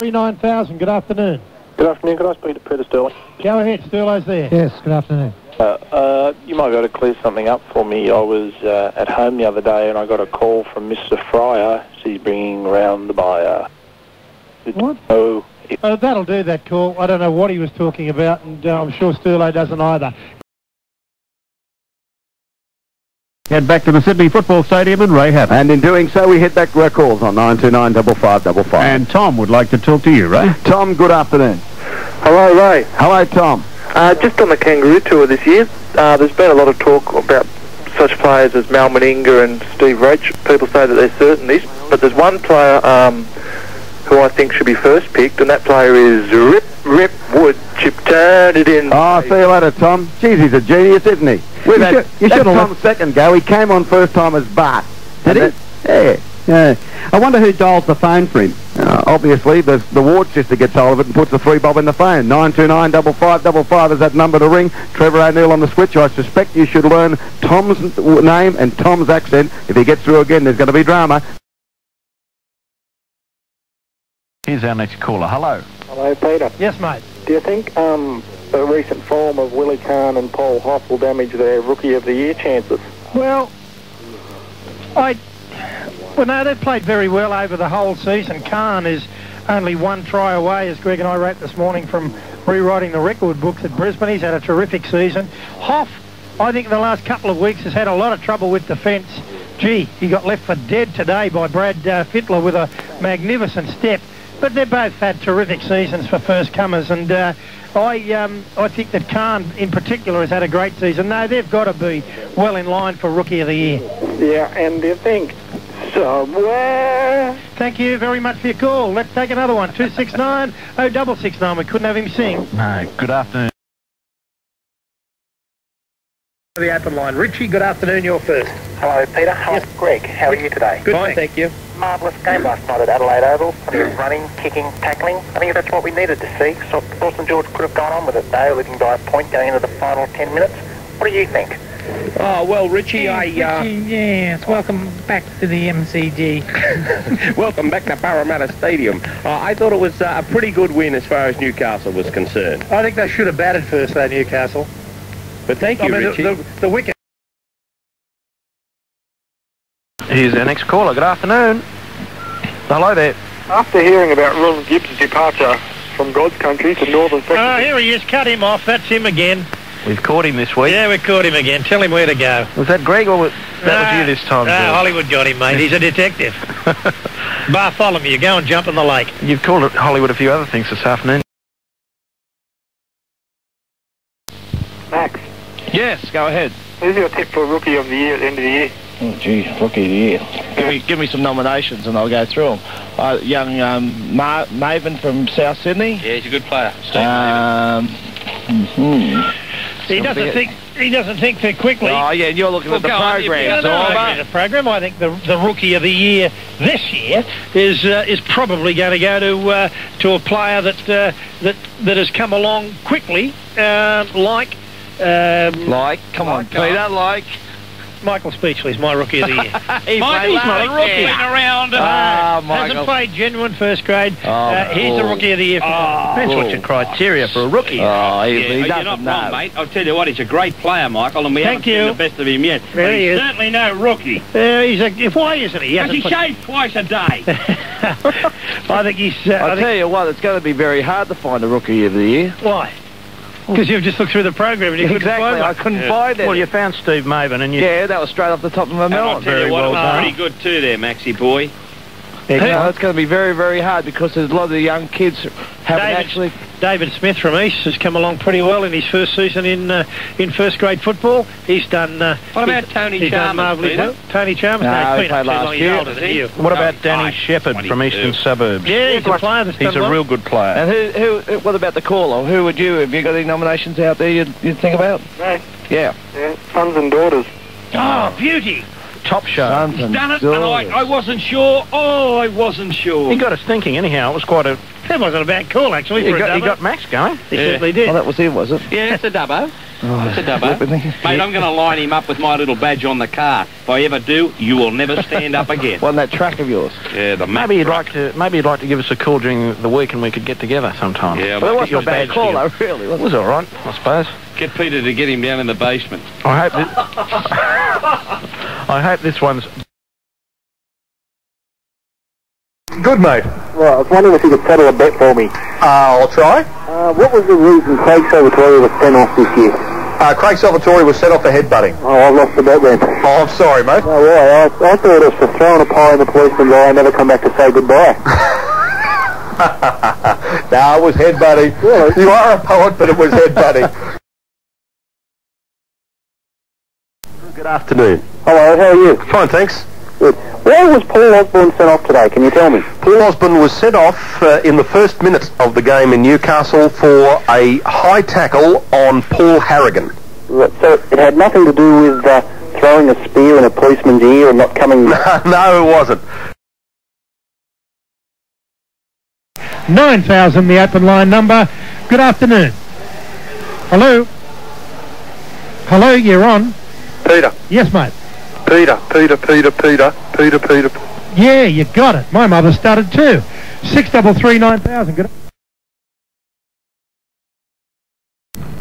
39,000, good afternoon. Good afternoon, can I speak to Peter Sterling? Go ahead, Sterlo's there. Yes, good afternoon. You might be able to clear something up for me. I was at home the other day and I got a call from Mr. Fryer. She's bringing round the buyer. What? Oh, That'll do, that call. I don't know what he was talking about, and I'm sure Sterlo doesn't either. Head back to the Sydney Football Stadium and Ray Happy. And in doing so, we hit back to our calls on 929 5555. And Tom would like to talk to you, Ray. Tom, good afternoon. Hello, Ray. Hello, Tom. Just on the Kangaroo Tour this year, there's been a lot of talk about such players as Mal Meninga and Steve Roach. People say that they're certainties, but there's one player who I think should be first picked, and that player is Rip Wood. Chip, turn it in. Oh, see you later, Tom. Jeez, he's a genius, isn't he? You should have Tom's second go. He came on first time as Bart. Did he? Yeah. I wonder who dials the phone for him. Obviously, the Ward sister gets hold of it and puts the 3-bob in the phone. 929 5555 is that number to ring. Trevor O'Neill on the switch. I suspect you should learn Tom's name and Tom's accent. If he gets through again, there's going to be drama. Here's our next caller. Hello. Hello, Peter. Yes, mate. Do you think the recent form of Willie Kahn and Paul Hoff will damage their Rookie of the Year chances? Well, no, they've played very well over the whole season. Kahn is only one try away, as Greg and I wrote this morning, from rewriting the record books at Brisbane. He's had a terrific season. Hoff, I think in the last couple of weeks, has had a lot of trouble with defence. Gee, he got left for dead today by Brad Fittler with a magnificent step. But they've both had terrific seasons for first-comers, and I think that Kahn, in particular, has had a great season. No, they've got to be well in line for Rookie of the Year. Yeah, and do you think somewhere... Thank you very much for your call. Let's take another one. 269 0669. We couldn't have him sing. No, good afternoon. The open line. Richie, good afternoon. You're first. Hello, Peter. Hello, Yes. Greg. How are you today? Good, fine, thank you. Marvellous game last night at Adelaide Oval. Plenty of running, kicking, tackling. I think that's what we needed to see. So St George could have gone on with it, though, leading by a point going into the final 10 minutes. What do you think? Oh, well, Richie, Yes, welcome back to the MCG. welcome back to Parramatta Stadium. I thought it was a pretty good win as far as Newcastle was concerned. I think they should have batted first, though, Newcastle. But thank you, Richie. The wicket. Here's our next caller. Good afternoon. Hello there. After hearing about Ron Gibbs' departure from God's country to Northern Texas... Oh, here he is. Cut him off. That's him again. We've caught him this week. Yeah, we caught him again. Tell him where to go. Was that Greg or was you this time? Hollywood got him, mate. He's a detective. Bartholomews, go and jump in the lake. You've called it Hollywood a few other things this afternoon. Max, Yes, go ahead. who's your tip for Rookie of the Year at the end of the year? Oh, gee, Rookie of the Year. Give me some nominations and I'll go through them. Young Maven from South Sydney. Yeah, he's a good player. He doesn't think too quickly. Oh, yeah, and you're looking at the program. The program. I think the Rookie of the Year this year is probably going to go to a player that has come along quickly, like. Come on, Peter, like. Michael Speechley's my Rookie of the Year. He's not a rookie. Around. Hasn't played genuine first grade. He's the Rookie of the Year. That's what's your criteria for a rookie. Oh, he You're doesn't not know. wrong, mate. I'll tell you what, he's a great player, Michael, and we haven't seen the best of him yet. There But he he's is. certainly no rookie. Why isn't he? Because he shaves twice a day. I think he's... I'll tell you what, it's going to be very hard to find a Rookie of the Year. Why? Because you've just looked through the program and you couldn't find one. I couldn't find it. Well, you found Steve Maven and you... Yeah, that was straight off the top of my And I'll melon. tell you what, it was pretty good too there, Maxie boy. No, it's going to be very, very hard because there's a lot of the young kids haven't actually... David Smith from East has come along pretty well in his first season in first grade football. He's done... What about Tony Chalmers, Peter? Tony Chalmers? No, he he's been played up too last long. He's year. older than you. What about Danny Shepherd from Eastern Suburbs? Yeah, he's a player that's He's done a well. real good player. And what about the caller? Who would you, have you got any nominations out there you'd think about? No. Yeah. Sons and daughters. Oh, beauty. Top show. Sons and Done it, and I wasn't sure. Oh, I wasn't sure. He got us thinking anyhow. It was quite a... That wasn't a bad call, actually. He for a got dubbo. Max going. He certainly did. Oh, that was him, was it? Yeah, it's a dubbo. That's a dubbo. Mate, I'm going to line him up with my little badge on the car. If I ever do, you will never stand up again. On that truck of yours. Yeah, the Maybe you'd like to give us a call during the week and we could get together sometime. Yeah, Well, it mate, wasn't a bad call, though, really, It was was all right, I suppose. get Peter to get him down in the basement. I hope this one's... Good, mate. Well, I was wondering if you could settle a bet for me. I'll try. What was the reason Craig Salvatore was sent off this year? Craig Salvatore was set off for headbutting. Oh, I've lost the bet then. Oh, I'm sorry, mate. No, why? I thought it was for throwing a pie in the policeman's eye and never come back to say goodbye. No, it was headbutting. Really? You are a poet, but it was headbutting. Good afternoon. Hello, how are you? Fine, thanks. Good. Why was Paul Osborne sent off today? Can you tell me? Paul Osborne was sent off in the first minutes of the game in Newcastle for a high tackle on Paul Harrigan. Right, so it had nothing to do with throwing a spear in a policeman's ear and not coming... No, it wasn't. 9,000, the open line number. Good afternoon. Hello? Hello, you're on. Peter. Yes, mate. Peter. Yeah, you got it. My mother started too. 633 9000. Good.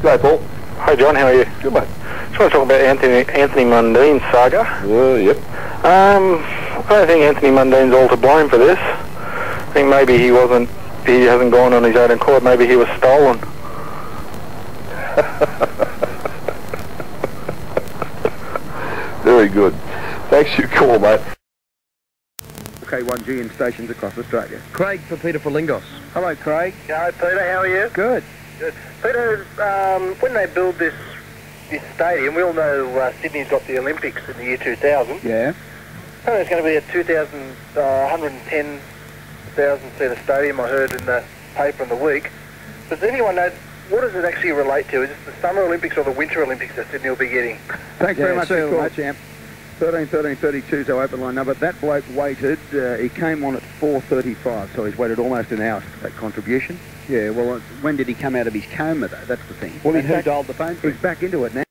Go, Paul. Hi, John. How are you? Good, mate. Just want to talk about Anthony Mundine's saga. Yep. I don't think Anthony Mundine's all to blame for this. I think maybe he hasn't gone on his own accord. Maybe he was stolen. Very good. Thanks for your call, mate. K1G in stations across Australia. Craig for Peter for Lingos. Hello, Craig. Hello, Peter. How are you? Good. Good. Peter, when they build this stadium, we all know Sydney's got the Olympics in the year 2000. Yeah. I think it's going to be a 110,000 seater stadium, I heard in the paper in the week. Does anyone know, what does it actually relate to? Is it the Summer Olympics or the Winter Olympics that Sydney will be getting? Thanks very much for your call, champ. 1332 is our open line number. That bloke waited, he came on at 4:35, so he's waited almost an hour for that contribution. Yeah, well, when did he come out of his coma, though? That's the thing. Well, and who dialed the phone? He's back into it now.